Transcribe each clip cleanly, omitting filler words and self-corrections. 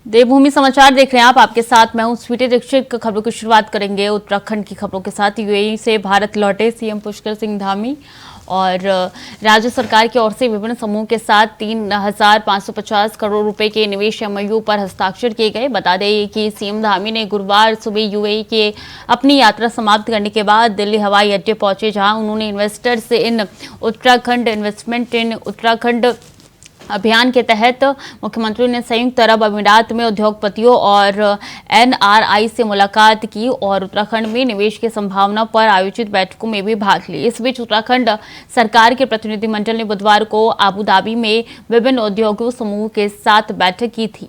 देवभूमि समाचार देख रहे हैं आप। आपके साथ मैं हूं स्वीटी दीक्षित। खबरों की शुरुआत करेंगे उत्तराखंड की खबरों के साथ। यूएई से भारत लौटे सीएम पुष्कर सिंह धामी और राज्य सरकार की ओर से विभिन्न समूह के साथ 3,550 करोड़ रुपए के निवेश एमओयू पर हस्ताक्षर किए गए। बता दें कि सीएम धामी ने गुरुवार सुबह यूएई के अपनी यात्रा समाप्त करने के बाद दिल्ली हवाई अड्डे पहुंचे, जहां उन्होंने इन्वेस्टर्स इन उत्तराखंड इन्वेस्टमेंट इन उत्तराखंड अभियान के तहत मुख्यमंत्री ने संयुक्त अरब अमीरात में उद्योगपतियों और एनआरआई से मुलाकात की और उत्तराखंड में निवेश की संभावना पर आयोजित बैठकों में भी भाग ली। इस बीच उत्तराखंड सरकार के प्रतिनिधिमंडल ने बुधवार को आबू धाबी में विभिन्न उद्योगों समूह के साथ बैठक की थी।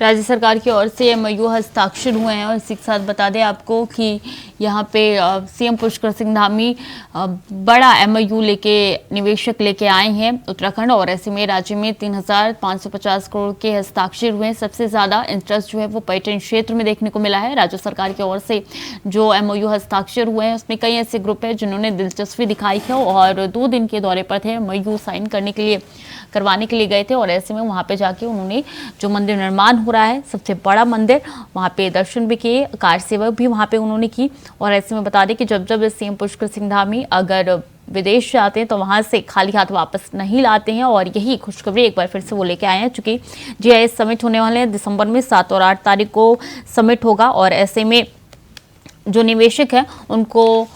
राज्य सरकार की ओर से एमओयू हस्ताक्षर हुए हैं और इसी के साथ बता दें आपको कि यहाँ पे सीएम पुष्कर सिंह धामी बड़ा एमओयू लेके निवेशक लेके आए हैं उत्तराखंड, और ऐसे में राज्य में 3,550 करोड़ के हस्ताक्षर हुए हैं। सबसे ज़्यादा इंटरेस्ट जो है वो पर्यटन क्षेत्र में देखने को मिला है। राज्य सरकार की ओर से जो एमओयू हस्ताक्षर हुए हैं उसमें कई ऐसे ग्रुप हैं जिन्होंने दिलचस्पी दिखाई है और 2 दिन के दौरे पर थे, एमओयू साइन करवाने के लिए गए थे। और ऐसे में वहाँ पे जाके उन्होंने जो मंदिर निर्माण हो रहा है, सबसे बड़ा मंदिर, वहाँ पे दर्शन भी किए, कार सेवा भी वहाँ पे उन्होंने की। और ऐसे में बता दें कि जब सीएम पुष्कर सिंह धामी अगर विदेश जाते हैं तो वहां से खाली हाथ वापस नहीं लाते हैं, और यही खुशखबरी एक बार फिर से वो लेके आए हैं। चूंकि जीआईएस समिट होने वाले हैं दिसंबर में, 7 और 8 तारीख को समिट होगा, और ऐसे में जो निवेशक हैं उनको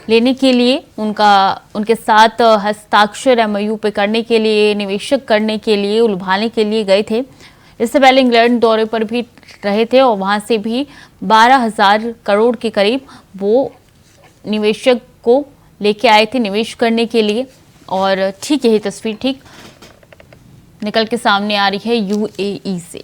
लेने के लिए उनके साथ हस्ताक्षर एमओयू पे करने के लिए, निवेशक करने के लिए, उलझाने के लिए गए थे। इससे पहले इंग्लैंड दौरे पर भी रहे थे और वहां से भी 12,000 करोड़ के करीब वो निवेशक को लेके आए थे निवेश करने के लिए। और ठीक यही तस्वीर ठीक निकल के सामने आ रही है यूएई से।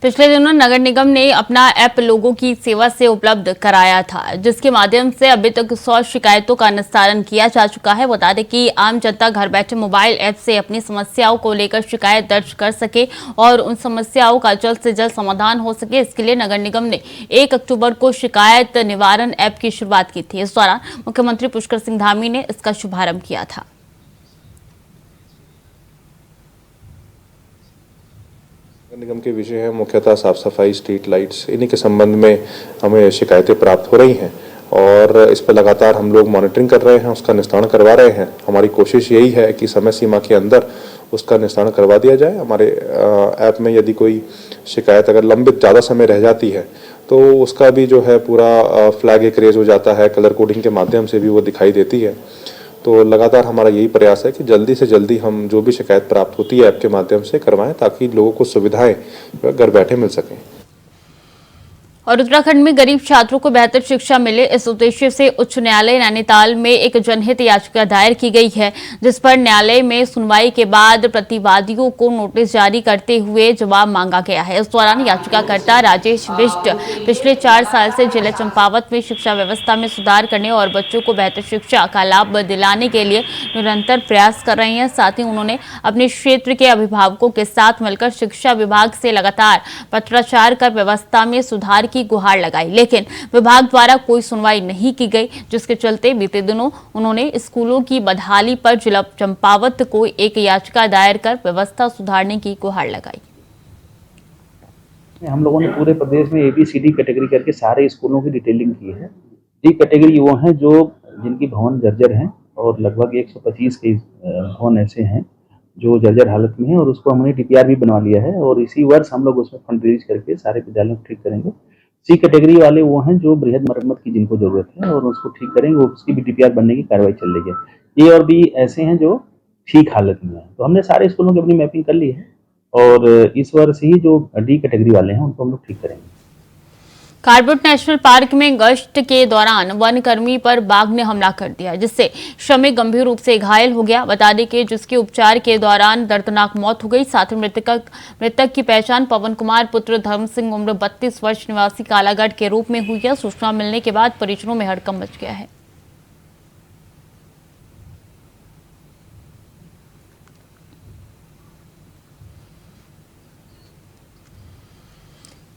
पिछले दिनों नगर निगम ने अपना ऐप लोगों की सेवा से उपलब्ध कराया था, जिसके माध्यम से अभी तक 100 शिकायतों का निस्तारण किया जा चुका है। बता दें कि आम जनता घर बैठे मोबाइल ऐप से अपनी समस्याओं को लेकर शिकायत दर्ज कर सके और उन समस्याओं का जल्द से जल्द समाधान हो सके। इसके लिए नगर निगम ने 1 अक्टूबर को शिकायत निवारण ऐप की शुरुआत की थी। इस दौरान मुख्यमंत्री पुष्कर सिंह धामी ने इसका शुभारंभ किया था। निगम के विषय है मुख्यतः साफ सफाई, स्ट्रीट लाइट्स, इन्हीं के संबंध में हमें शिकायतें प्राप्त हो रही हैं और इस पर लगातार हम लोग मॉनिटरिंग कर रहे हैं, उसका निस्तारण करवा रहे हैं। हमारी कोशिश यही है कि समय सीमा के अंदर उसका निस्तारण करवा दिया जाए। हमारे ऐप में यदि कोई शिकायत अगर लंबित ज़्यादा समय रह जाती है तो उसका भी जो है पूरा फ्लैग एक रेज हो जाता है, कलर कोडिंग के माध्यम से भी वो दिखाई देती है। तो लगातार हमारा यही प्रयास है कि जल्दी से जल्दी हम जो भी शिकायत प्राप्त होती है ऐप के माध्यम से करवाएं, ताकि लोगों को सुविधाएं घर बैठे मिल सकें। और उत्तराखंड में गरीब छात्रों को बेहतर शिक्षा मिले, इस उद्देश्य से उच्च न्यायालय नैनीताल में एक जनहित याचिका दायर की गई है, जिस पर न्यायालय में सुनवाई के बाद प्रतिवादियों को नोटिस जारी करते हुए जवाब मांगा गया है। इस दौरान याचिकाकर्ता राजेश बिष्ट पिछले 4 साल से जिला चंपावत में शिक्षा व्यवस्था में सुधार करने और बच्चों को बेहतर शिक्षा का लाभ दिलाने के लिए निरंतर प्रयास कर रहे हैं। साथ ही उन्होंने अपने क्षेत्र के अभिभावकों के साथ मिलकर शिक्षा विभाग से लगातार पत्राचार कर व्यवस्था में सुधार की गुहार लगाई, लेकिन विभाग द्वारा कोई सुनवाई नहीं की गई, जिसके चलते बीते दिनों उन्होंने स्कूलों की बदहाली पर जिला चंपावत को एक याचिका दायर कर व्यवस्था सुधारने की गुहार लगाई। हम लोगों ने पूरे प्रदेश में ABCD कैटेगरी करके सारे स्कूलों की डिटेलिंग की है। डी कैटेगरी वो हैं जो जिनकी भवन जर्जर हैं और लगभग 125 के भवन ऐसे हैं जो जर्जर हालत में है और उसको हमने DPR भी बनवा लिया है और इसी वर्ष हम लोग उसमें फंड रिलीज करके सारे विद्यालयों को ठीक करेंगे। C कैटेगरी वाले वो हैं जो बृहद मरम्मत की जिनको जरूरत है और उसको ठीक करेंगे, उसकी भी DPR बनने की कार्रवाई चल रही है। A और B ऐसे हैं जो ठीक हालत में है, तो हमने सारे स्कूलों की अपनी मैपिंग कर ली है और इस वर्ष ही जो D कैटेगरी वाले हैं उनको हम लोग ठीक करेंगे। कार्बेट नेशनल पार्क में गश्त के दौरान वन कर्मी पर बाघ ने हमला कर दिया, जिससे श्रमिक गंभीर रूप से घायल हो गया। बता दें कि जिसके उपचार के दौरान दर्दनाक मौत हो गई। साथ ही मृतक की पहचान पवन कुमार पुत्र धर्म सिंह उम्र 32 वर्ष निवासी कालागढ़ के रूप में हुई है। सूचना मिलने के बाद परिजनों में हड़कंप मच गया है।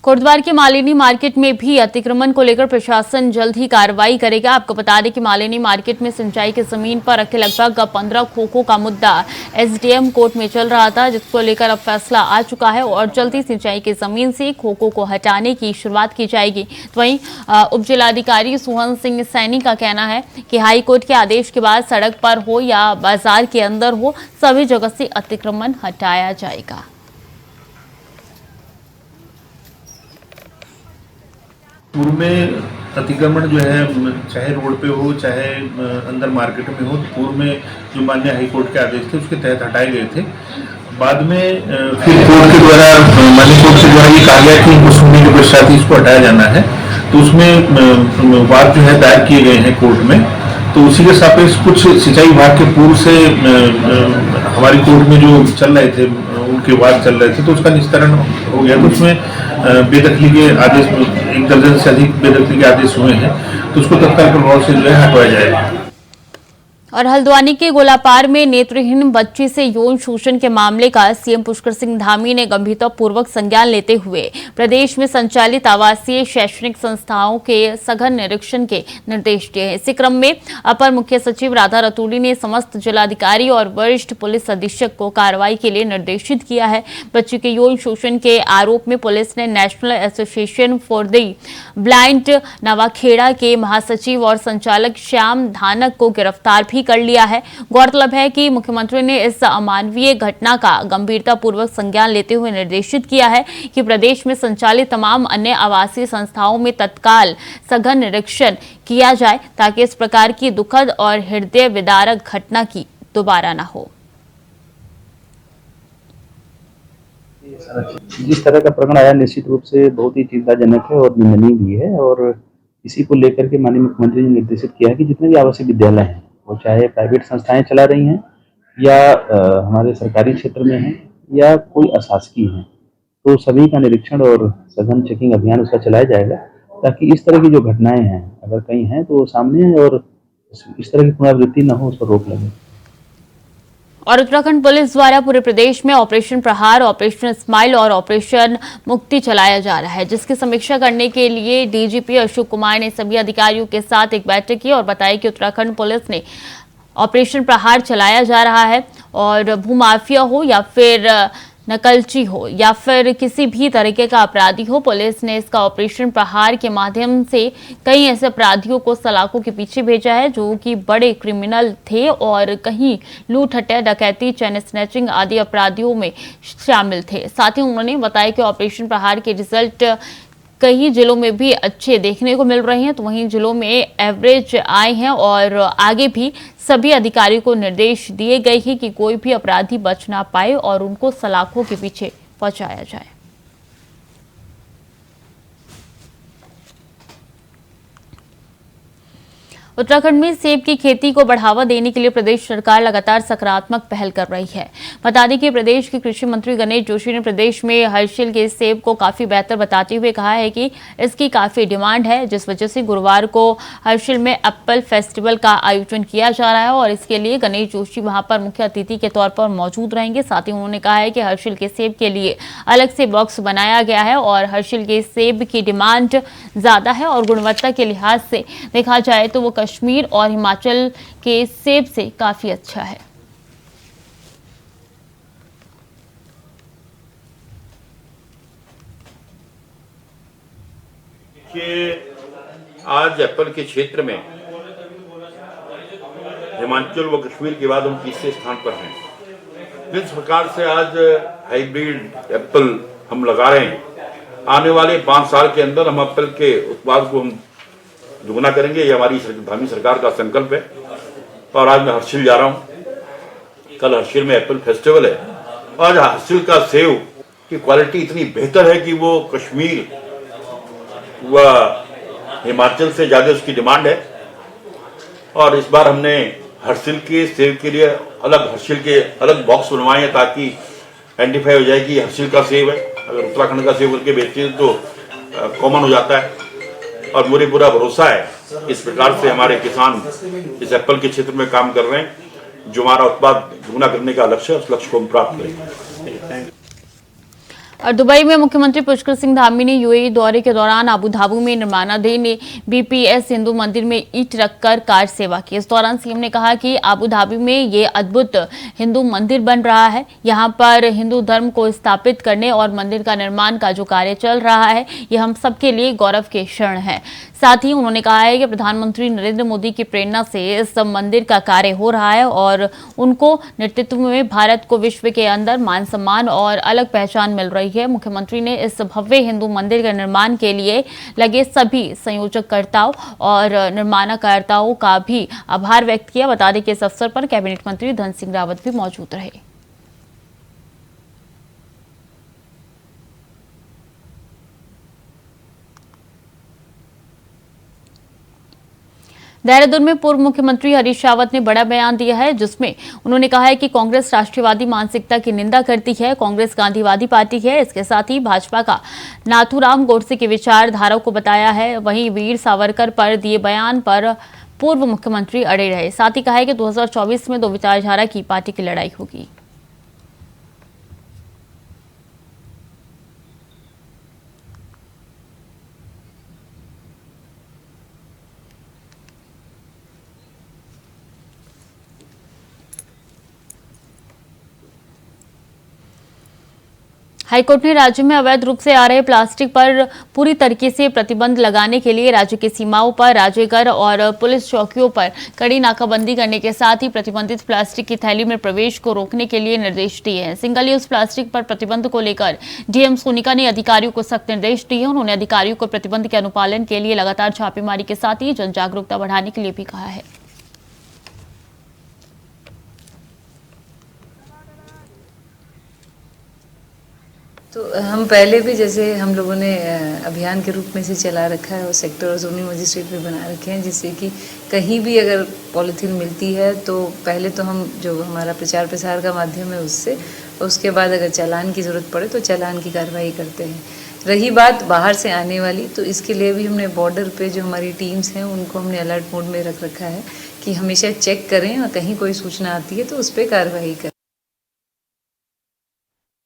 कोटद्वार के मालिनी मार्केट में भी अतिक्रमण को लेकर प्रशासन जल्द ही कार्रवाई करेगा। आपको बता दें कि मालिनी मार्केट में सिंचाई की जमीन पर रखे लगभग 15 खोखों का मुद्दा SDM कोर्ट में चल रहा था, जिसको लेकर अब फैसला आ चुका है और जल्द ही सिंचाई की जमीन से खोखों को हटाने की शुरुआत की जाएगी। तो वहीं उप जिलाधिकारी सुहन सिंह सैनी का कहना है कि हाईकोर्ट के आदेश के बाद सड़क पर हो या बाजार के अंदर हो, सभी जगह से अतिक्रमण हटाया जाएगा। पूर्व में अतिक्रमण जो है चाहे रोड पे हो चाहे अंदर मार्केट में हो, तो पूर्व में जो माननीय हाईकोर्ट के आदेश थे उसके तहत हटाए गए थे। बाद में फिर कोर्ट के द्वारा माननीय कोर्ट के द्वारा ये कहा गया कि इनको सुनने के पश्चात इसको हटाया जाना है, तो उसमें वाद जो है दायर किए गए हैं कोर्ट में। तो उसी के सापेक्ष कुछ सिंचाई विभाग के पूर्व से हमारी कोर्ट में जो चल रहे थे उनके वाद चल रहे थे, तो उसका निस्तारण हो गया। तो उसमें बेदखली के आदेश 1 दर्जन से अधिक बेदखली के आदेश हुए हैं, तो उसको तत्काल प्रभाव से जो है हटवाया जाएगा। और हल्द्वानी के गोलापार में नेत्रहीन बच्ची से यौन शोषण के मामले का सीएम पुष्कर सिंह धामी ने गंभीरतापूर्वक संज्ञान लेते हुए प्रदेश में संचालित आवासीय शैक्षणिक संस्थाओं के सघन निरीक्षण के निर्देश दिए हैं। इसी क्रम में अपर मुख्य सचिव राधा रतूड़ी ने समस्त जिलाधिकारी और वरिष्ठ पुलिस अधीक्षक को कार्रवाई के लिए निर्देशित किया है। बच्ची के यौन शोषण के आरोप में पुलिस ने National Association for the Blind Nawakheda के महासचिव और संचालक श्याम धानक को गिरफ्तार भी कर लिया है। गौरतलब है कि मुख्यमंत्री ने इस अमानवीय घटना का गंभीरतापूर्वक संज्ञान लेते हुए निर्देशित किया है कि प्रदेश में संचालित तमाम अन्य आवासीय संस्थाओं में तत्काल सघन निरीक्षण किया जाए, ताकि इस प्रकार की दुखद और हृदय विदारक घटना की दोबारा न हो। जिस तरह का प्रकरण आया निश्चित रूप से बहुत ही चिंताजनक है और निंदनीय भी है और इसी को लेकर के माननीय मुख्यमंत्री ने निर्देशित किया है कि जितने भी आवासीय विद्यालय हैं, वो चाहे प्राइवेट संस्थाएं चला रही हैं या हमारे सरकारी क्षेत्र में हैं या कोई अशासकीय हैं, तो सभी का निरीक्षण और सघन चेकिंग अभियान उसका चलाया जाएगा, ताकि इस तरह की जो घटनाएं हैं अगर कहीं हैं तो वो सामने आए और इस तरह की पुनरावृत्ति न हो, उस पर रोक लगे। और उत्तराखंड पुलिस द्वारा पूरे प्रदेश में ऑपरेशन प्रहार, ऑपरेशन स्माइल और ऑपरेशन मुक्ति चलाया जा रहा है, जिसकी समीक्षा करने के लिए डीजीपी अशोक कुमार ने सभी अधिकारियों के साथ एक बैठक की और बताया कि उत्तराखंड पुलिस ने ऑपरेशन प्रहार चलाया जा रहा है और भूमाफिया हो या फिर नकलची हो या फिर किसी भी तरीके का अपराधी हो, पुलिस ने इसका ऑपरेशन प्रहार के माध्यम से कई ऐसे अपराधियों को सलाखों के पीछे भेजा है जो कि बड़े क्रिमिनल थे और कहीं लूट हत्या, डकैती, चैन स्नैचिंग आदि अपराधियों में शामिल थे। साथ ही उन्होंने बताया कि ऑपरेशन प्रहार के रिजल्ट कई जिलों में भी अच्छे देखने को मिल रहे हैं, तो वहीं जिलों में एवरेज आए हैं और आगे भी सभी अधिकारियों को निर्देश दिए गए हैं कि कोई भी अपराधी बच ना पाए और उनको सलाखों के पीछे पहुंचाया जाए। उत्तराखंड में सेब की खेती को बढ़ावा देने के लिए प्रदेश सरकार लगातार सकारात्मक पहल कर रही है। बता दें कि प्रदेश के कृषि मंत्री गणेश जोशी ने प्रदेश में हर्षिल के सेब को काफी बेहतर बताते हुए कहा है कि इसकी काफी डिमांड है, जिस वजह से गुरुवार को हर्षिल में एप्पल फेस्टिवल का आयोजन किया जा रहा है और इसके लिए गणेश जोशी वहां पर मुख्य अतिथि के तौर पर मौजूद रहेंगे। साथ ही उन्होंने कहा है कि हर्षिल के सेब के लिए अलग से बॉक्स बनाया गया है और हर्षिल के सेब की डिमांड ज्यादा है और गुणवत्ता के लिहाज से देखा जाए तो वो कश्मीर और हिमाचल के सेब से काफी अच्छा है। कि आज एप्पल के क्षेत्र में हिमाचल व कश्मीर के बाद हम तीसरे स्थान पर हैं। जिस प्रकार से आज हाइब्रिड एप्पल हम लगा रहे हैं, आने वाले 5 साल के अंदर हम एप्पल के उत्पाद को हम दुगना करेंगे। ये हमारी धामी सरकार का संकल्प है। और आज मैं हर्षिल जा रहा हूँ। कल हर्षिल में एप्पल फेस्टिवल है। आज हर्षिल का सेव की क्वालिटी इतनी बेहतर है कि वो कश्मीर व हिमाचल से ज़्यादा उसकी डिमांड है। और इस बार हमने हर्षिल के सेव के लिए हर्षिल के अलग बॉक्स बनवाए हैं ताकि आइडेंटिफाई हो जाए कि हर्षिल का सेव है। अगर उत्तराखंड का सेव करके बेचते हैं तो कॉमन हो जाता है। और मुझे पूरा भरोसा है इस प्रकार से हमारे किसान इस एप्पल के क्षेत्र में काम कर रहे हैं। जो हमारा उत्पाद दुगना करने का लक्ष्य है, उस लक्ष्य को हम प्राप्त करेंगे। और दुबई में मुख्यमंत्री पुष्कर सिंह धामी ने यूएई दौरे के दौरान आबू धाबी में निर्माणाधीन बीपीएस हिंदू मंदिर में ईंट रखकर कार सेवा की। इस दौरान सीएम ने कहा कि आबू धाबी में ये अद्भुत हिंदू मंदिर बन रहा है। यहाँ पर हिंदू धर्म को स्थापित करने और मंदिर का निर्माण का जो कार्य चल रहा है, ये हम सबके लिए गौरव के क्षण है। साथ ही उन्होंने कहा है कि प्रधानमंत्री नरेंद्र मोदी की प्रेरणा से इस मंदिर का कार्य हो रहा है और उनको नेतृत्व में भारत को विश्व के अंदर मान सम्मान और अलग पहचान मिल रही है। मुख्यमंत्री ने इस भव्य हिंदू मंदिर के निर्माण के लिए लगे सभी संयोजककर्ताओं और निर्माणकर्ताओं का भी आभार व्यक्त किया। बता दें कि इस अवसर पर कैबिनेट मंत्री धन सिंह रावत भी मौजूद रहे। देहरादून में पूर्व मुख्यमंत्री हरीश रावत ने बड़ा बयान दिया है, जिसमें उन्होंने कहा है कि कांग्रेस राष्ट्रवादी मानसिकता की निंदा करती है। कांग्रेस गांधीवादी पार्टी है। इसके साथ ही भाजपा का नाथूराम गोडसे की विचारधारा को बताया है। वहीं वीर सावरकर पर दिए बयान पर पूर्व मुख्यमंत्री अड़े रहे। साथ ही कहा है कि 2024 में 2 विचारधारा की पार्टी की लड़ाई होगी। हाईकोर्ट ने राज्य में अवैध रूप से आ रहे प्लास्टिक पर पूरी तरीके से प्रतिबंध लगाने के लिए राज्य की सीमाओं पर राजेगर और पुलिस चौकियों पर कड़ी नाकाबंदी करने के साथ ही प्रतिबंधित प्लास्टिक की थैली में प्रवेश को रोकने के लिए निर्देश दिए हैं। सिंगल यूज प्लास्टिक पर प्रतिबंध को लेकर डीएम सोनिका ने अधिकारियों को सख्त निर्देश दिए। उन्होंने अधिकारियों को प्रतिबंध के अनुपालन के लिए लगातार छापेमारी के साथ ही जन जागरूकता बढ़ाने के लिए भी कहा है। तो हम पहले भी जैसे हम लोगों ने अभियान के रूप में से चला रखा है और सेक्टर और जोनल मजिस्ट्रेट भी बना रखे हैं, जिससे कि कहीं भी अगर पॉलीथीन मिलती है तो पहले तो हम जो हमारा प्रचार प्रसार का माध्यम है उससे, उसके बाद अगर चालान की ज़रूरत पड़े तो चालान की कार्रवाई करते हैं। रही बात बाहर से आने वाली, तो इसके लिए भी हमने बॉर्डर पे जो हमारी टीम्स हैं उनको हमने अलर्ट मोड में रख रखा है कि हमेशा चेक करें और कहीं कोई सूचना आती है तो उस पर कार्रवाई करें।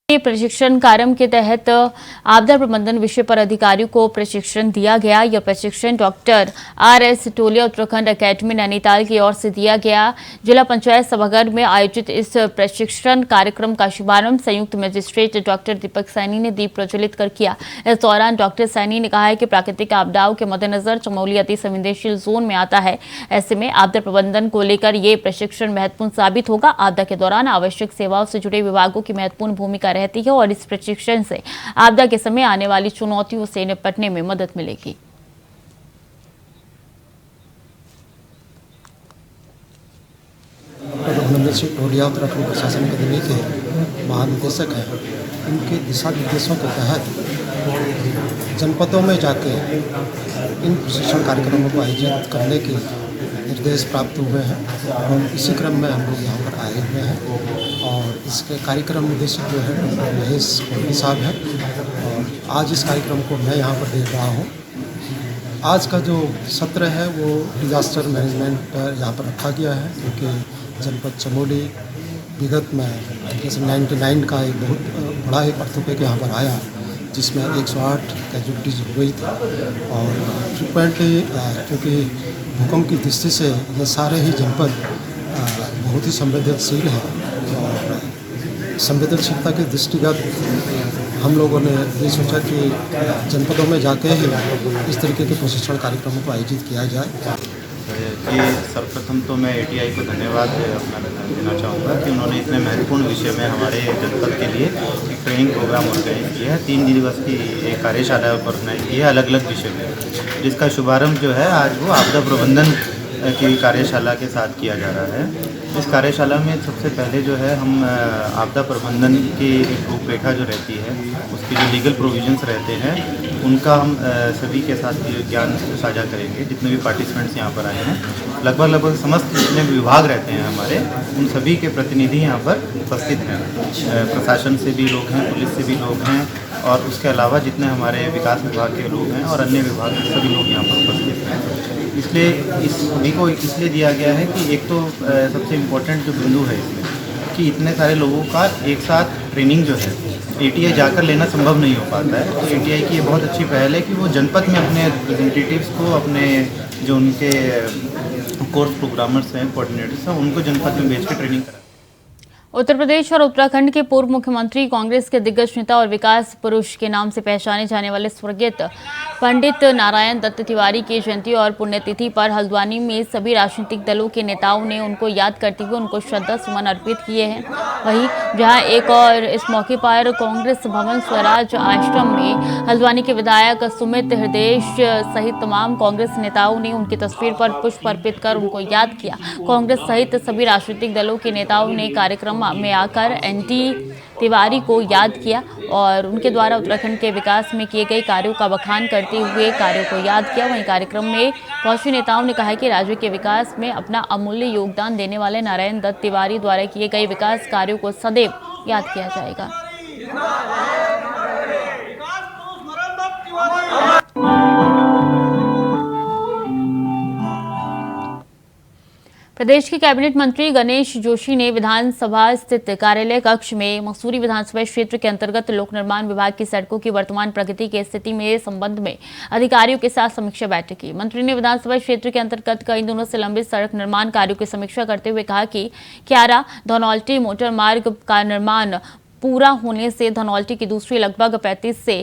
प्रशिक्षण कार्यक्रम के तहत आपदा प्रबंधन विषय पर अधिकारियों को प्रशिक्षण दिया गया। यह प्रशिक्षण डॉक्टर आर.एस. टोलिया उत्तराखंड एकेडमी नैनीताल की ओर से दिया गया। जिला पंचायत सभागार में आयोजित इस प्रशिक्षण कार्यक्रम का शुभारंभ संयुक्त मजिस्ट्रेट डॉक्टर दीपक सैनी ने दीप प्रज्वलित कर किया। इस दौरान डॉक्टर सैनी ने कहा है कि प्राकृतिक आपदाओं के मद्देनजर चमोली अति संवेदनशील जोन में आता है। ऐसे में आपदा प्रबंधन को लेकर ये प्रशिक्षण महत्वपूर्ण साबित होगा। आपदा के दौरान आवश्यक सेवाओं से जुड़े विभागों की महत्वपूर्ण भूमिका रहती है और इस प्रशिक्षण से आपदा के समय आने वाली चुनौतियों से निपटने में मदद मिलेगी। डॉक्टर रघुनंदन सिंह टोलिया उत्तराखंड प्रशासन अकादमी के महानिदेशक हैं। इनके दिशा निर्देशों के तहत जनपदों में जाके इन प्रशिक्षण कार्यक्रमों को आयोजित करने के निर्देश प्राप्त हुए हैं और इसी क्रम में हम लोग यहाँ पर आए हुए हैं। और इसके कार्यक्रम निदेशक जो है डॉक्टर महेश कोहली साहब हैं और आज इस कार्यक्रम को मैं यहाँ पर देख रहा हूँ। आज का जो सत्र है वो डिजास्टर मैनेजमेंट पर यहाँ पर रखा गया है, क्योंकि जनपद चमोली विगत में जैसे 99 का एक बहुत बड़ा एक अर्थक्वेक यहाँ पर आया, जिसमें 108 कैजुअल्टीज हो गई थी। और फ्रिक्वेंटली क्योंकि भूकंप की दृष्टि से ये सारे ही जनपद बहुत ही संवेदनशील हैं और संवेदनशीलता के दृष्टिगत हम लोगों ने ये सोचा कि जनपदों में जाके ही इस तरीके के प्रशिक्षण कार्यक्रमों को आयोजित किया जाए। जी, सर्वप्रथम तो मैं ATI को धन्यवाद अपना देना चाहूँगा कि उन्होंने इतने महत्वपूर्ण विषय में हमारे जनपद के लिए एक ट्रेनिंग प्रोग्राम ऑर्गेनाइज किया है। 3 दिवस की एक कार्यशाला ऑर्गेनाइज की है अलग अलग विषय में, जिसका शुभारंभ जो है आज वो आपदा प्रबंधन की कार्यशाला के साथ किया जा रहा है। इस कार्यशाला में सबसे पहले जो है हम आपदा प्रबंधन की एक रूपरेखा जो रहती है, उसके जो लीगल प्रोविजंस रहते हैं, उनका हम सभी के साथ ज्ञान साझा करेंगे। जितने भी पार्टिसिपेंट्स यहाँ पर आए हैं, लगभग समस्त जितने भी विभाग रहते हैं हमारे, उन सभी के प्रतिनिधि यहाँ पर उपस्थित हैं। प्रशासन से भी लोग हैं, पुलिस से भी लोग हैं, और उसके अलावा जितने हमारे विकास विभाग के लोग हैं और अन्य विभाग के सभी लोग यहाँ पर उपस्थित हैं। इसलिए इस सभी को इसलिए दिया गया है कि एक तो सबसे इम्पोर्टेंट जो बिंदु है इसमें कि इतने सारे लोगों का एक साथ ट्रेनिंग जो है ATI जाकर लेना संभव नहीं हो पाता है। तो ATI की ये बहुत अच्छी पहल है कि वो जनपद में अपने रिप्रेजेंटेटिव्स को, अपने जो उनके कोर्स प्रोग्रामर्स हैं, कोऑर्डिनेटर्स हैं, उनको जनपद में भेज के ट्रेनिंग करा। उत्तर प्रदेश और उत्तराखंड के पूर्व मुख्यमंत्री, कांग्रेस के दिग्गज नेता और विकास पुरुष के नाम से पहचाने जाने वाले स्वर्गीय पंडित नारायण दत्त तिवारी की जयंती और पुण्यतिथि पर हल्द्वानी में सभी राजनीतिक दलों के नेताओं ने उनको याद करते हुए उनको श्रद्धा सुमन अर्पित किए हैं। वहीं जहां एक और इस मौके पर कांग्रेस भवन स्वराज आश्रम में हल्द्वानी के विधायक सुमित हृदय सहित तमाम कांग्रेस नेताओं ने उनकी तस्वीर पर पुष्प अर्पित कर उनको याद किया। कांग्रेस सहित सभी राजनीतिक दलों के नेताओं ने कार्यक्रम में आकर ND तिवारी को याद किया और उनके द्वारा उत्तराखंड के विकास में किए गए कार्यों का बखान करते हुए कार्यों को याद किया। वहीं कार्यक्रम में पहुंचे नेताओं ने कहा कि राज्य के विकास में अपना अमूल्य योगदान देने वाले नारायण दत्त तिवारी द्वारा किए गए विकास कार्यों को सदैव याद किया जाएगा। प्रदेश के कैबिनेट मंत्री गणेश जोशी ने विधानसभा स्थित कार्यालय कक्ष में मसूरी विधानसभा क्षेत्र के अंतर्गत लोक निर्माण विभाग की सड़कों की वर्तमान प्रगति की स्थिति में संबंध में अधिकारियों के साथ समीक्षा बैठक की। मंत्री ने विधानसभा क्षेत्र के अंतर्गत कई दिनों से लंबित सड़क निर्माण कार्यों की समीक्षा करते हुए कहा कि क्यारा धनौल्टी मोटर मार्ग का निर्माण पूरा होने से धनौल्टी की दूसरी लगभग 35 से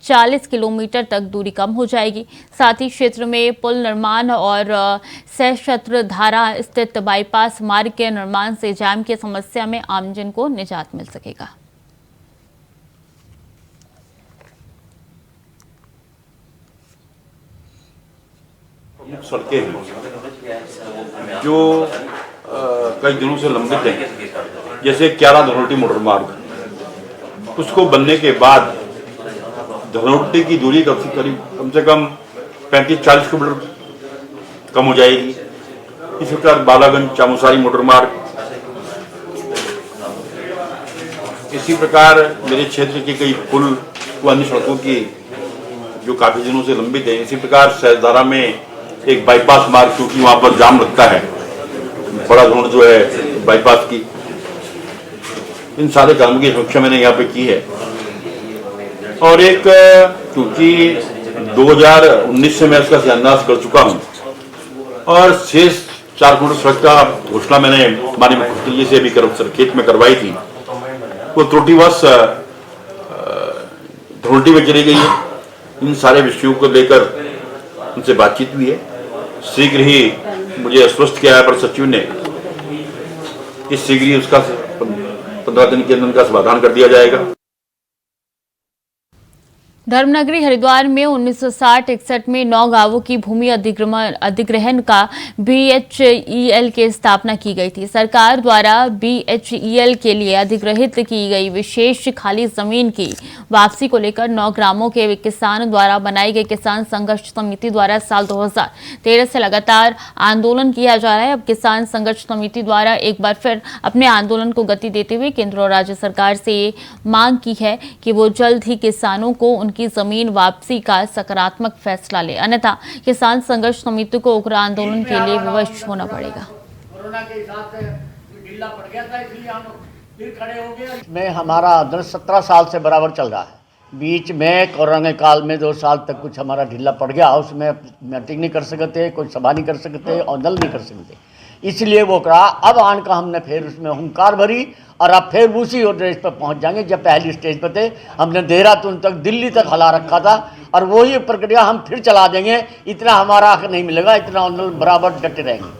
40 किलोमीटर तक दूरी कम हो जाएगी। साथ ही क्षेत्र में पुल निर्माण और सहस्त्र धारा स्थित बाईपास मार्ग के निर्माण से जाम की समस्या में आमजन को निजात मिल सकेगा। सड़कें हैं जो कई दिनों से लंबित हैं, जैसे क्यारा धनौल्टी मोटर मार्ग, उसको बनने के बाद धनौल्टी की दूरी कम से कम 35-40 किलोमीटर कम हो जाएगी। इसी प्रकार बालागंज चामुसारी मोटर मार्ग, इसी प्रकार मेरे क्षेत्र के कई पुल व अन्य सड़कों की जो काफी दिनों से लंबित है। इसी प्रकार सहजधारा में एक बाईपास मार्ग, क्योंकि वहां पर जाम लगता है, बड़ा रोड जो है बाईपास की, इन सारे कामों की समीक्षा मैंने यहाँ पे की है। और एक क्योंकि 2019 से मैं इसका शिलान्यास कर चुका हूँ और शेष 4 किलोमीटर सड़क का घोषणा मैंने माननीय मुख्यमंत्री जी से अभी खेत में करवाई थी, वो त्रुटिवश धनौल्टी में चली गई है। इन सारे विषयों को लेकर उनसे बातचीत हुई है। शीघ्र ही मुझे आश्वस्त किया है पर सचिव ने कि शीघ्र ही उसका 15 दिन के अंदर का समाधान कर दिया जाएगा। धर्मनगरी हरिद्वार में 1960-61 में 9 गांवों की भूमि अधिग्रहण का BHEL की स्थापना की गई थी। सरकार द्वारा BHEL के लिए अधिग्रहित की गई विशेष खाली जमीन की वापसी को लेकर 9 ग्रामों के किसानों द्वारा बनाई गई किसान संघर्ष समिति द्वारा साल 2013 से लगातार आंदोलन किया जा रहा है। अब किसान संघर्ष समिति द्वारा एक बार फिर अपने आंदोलन को गति देते हुए केंद्र और राज्य सरकार से ये मांग की है कि वो जल्द ही किसानों को उनकी जमीन वापसी का सकारात्मक फैसला ले, अन्यथा किसान संघर्ष समिति को उग्र आंदोलन के लिए विवश होना पड़ेगा। कोरोना के हिसाब से ढीला पड़ गया था, इसलिए हम फिर खड़े हो गए। में हमारा 17 साल से बराबर चल रहा है। बीच में कोरोना काल में 2 साल तक कुछ हमारा ढीला पड़ गया, उसमें मीटिंग नहीं कर सकते, कोई सभा नहीं कर सकते और दल नहीं कर सकते। इसलिए वो करा। अब आन का हमने फिर उसमें हुंकार भरी और अब फिर उसी ड्रेस पर पहुंच जाएंगे जब पहली स्टेज पर थे। हमने देहरादून तक, दिल्ली तक हला रखा था और वही प्रक्रिया हम फिर चला देंगे। इतना हमारा हक नहीं मिलेगा, इतना आंदोलन बराबर डटे रहेंगे।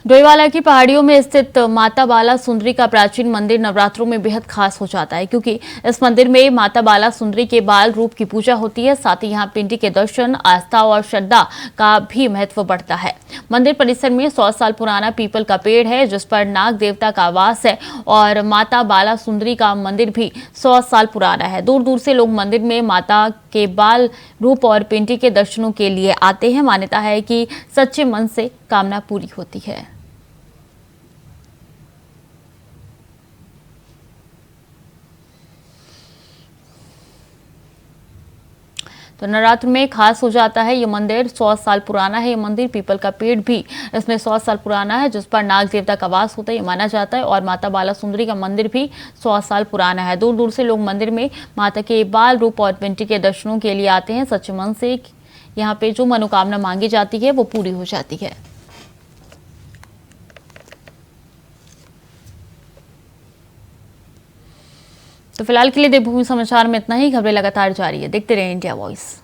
डोईवाला की पहाड़ियों में स्थित माता बाला सुंदरी का प्राचीन मंदिर नवरात्रों में बेहद खास हो जाता है, क्योंकि इस मंदिर में माता बाला सुंदरी के बाल रूप की पूजा होती है। साथ ही यहाँ पिंडी के दर्शन, आस्था और श्रद्धा का भी महत्व बढ़ता है। मंदिर परिसर में 100 साल पुराना पीपल का पेड़ है, जिस पर नाग देवता का वास है और माता बाला सुंदरी का मंदिर भी 100 साल पुराना है। दूर दूर से लोग मंदिर में माता के बाल रूप और पिंडी के दर्शनों के लिए आते हैं। मान्यता है कि सच्चे मन से कामना पूरी होती है। तो नवरात्र में खास हो जाता है। ये मंदिर 100 साल पुराना है। ये मंदिर पीपल का पेड़ भी इसमें 100 साल पुराना है, जिस पर नाग देवता का वास होता है, ये माना जाता है। और माता बाला सुंदरी का मंदिर भी 100 साल पुराना है। दूर दूर से लोग मंदिर में माता के बाल रूप और पिंडी के दर्शनों के लिए आते हैं। सच्चे मन से यहाँ पे जो मनोकामना मांगी जाती है वो पूरी हो जाती है। तो फिलहाल के लिए देवभूमि समाचार में इतना ही। खबरें लगातार जारी है, देखते रहिए इंडिया वॉइस।